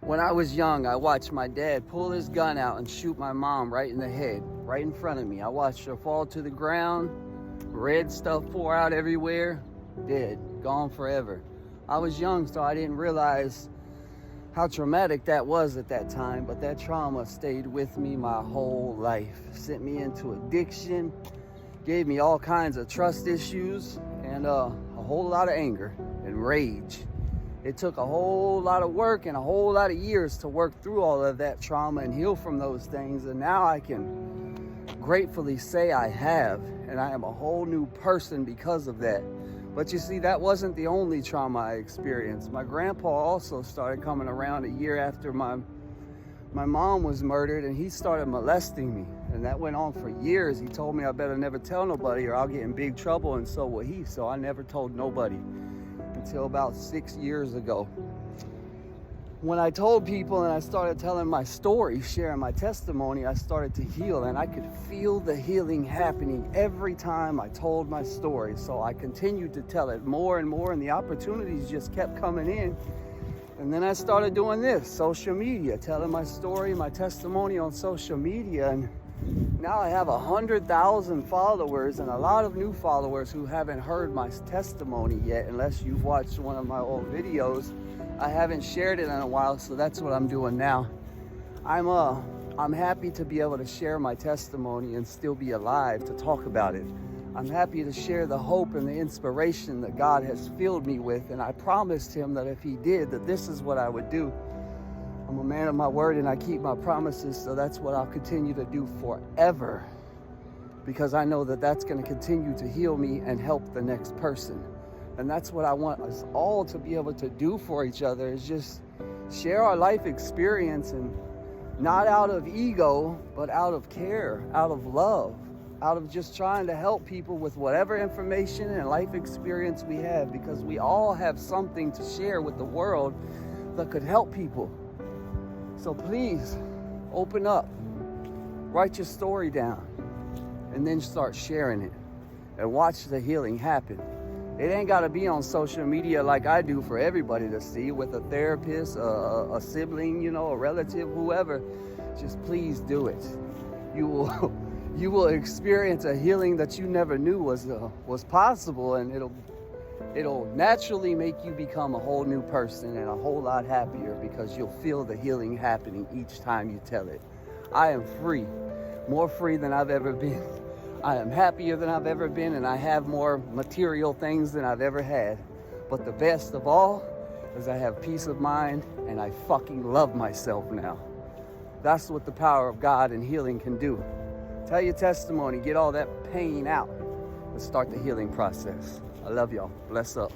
When I was young, I watched my dad pull his gun out and shoot my mom right in the head, right in front of me. I watched her fall to the ground, red stuff pour out everywhere, dead, gone forever. I was young, so I didn't realize how traumatic that was at that time, but that trauma stayed with me my whole life. Sent me into addiction, gave me all kinds of trust issues, and a whole lot of anger and rage. It took a whole lot of work and a whole lot of years to work through all of that trauma and heal from those things. And now I can gratefully say I have, and I am a whole new person because of that. But you see, that wasn't the only trauma I experienced. My grandpa also started coming around a year after my mom was murdered, and he started molesting me. And that went on for years. He told me I better never tell nobody or I'll get in big trouble, and so will he. So I never told nobody until about 6 years ago. When I told people and I started telling my story, sharing my testimony, I started to heal, and I could feel the healing happening every time I told my story. So I continued to tell it more and more, and the opportunities just kept coming in. And then I started doing this, social media, telling my story, my testimony on social media, and now I have 100,000 followers and a lot of new followers who haven't heard my testimony yet, unless you've watched one of my old videos. I haven't shared it in a while, so that's what I'm doing now. I'm happy to be able to share my testimony and still be alive to talk about it. I'm happy to share the hope and the inspiration that God has filled me with, and I promised him that if he did, that this is what I would do. I'm a man of my word and I keep my promises, so that's what I'll continue to do forever, because I know that that's going to continue to heal me and help the next person. And that's what I want us all to be able to do for each other, is just share our life experience, and not out of ego, but out of care, out of love, out of just trying to help people with whatever information and life experience we have, because we all have something to share with the world that could help people. So please, open up, write your story down, and then start sharing it, and watch the healing happen. It ain't got to be on social media like I do for everybody to see, with a therapist, a sibling, a relative, whoever. Just please do it. You will experience a healing that you never knew was possible, and it'll naturally make you become a whole new person and a whole lot happier, because you'll feel the healing happening each time you tell it. I am free, more free than I've ever been. I am happier than I've ever been, and I have more material things than I've ever had. But the best of all is I have peace of mind, and I fucking love myself now. That's what the power of God and healing can do. Tell your testimony, get all that pain out, and start the healing process. I love y'all. Bless up.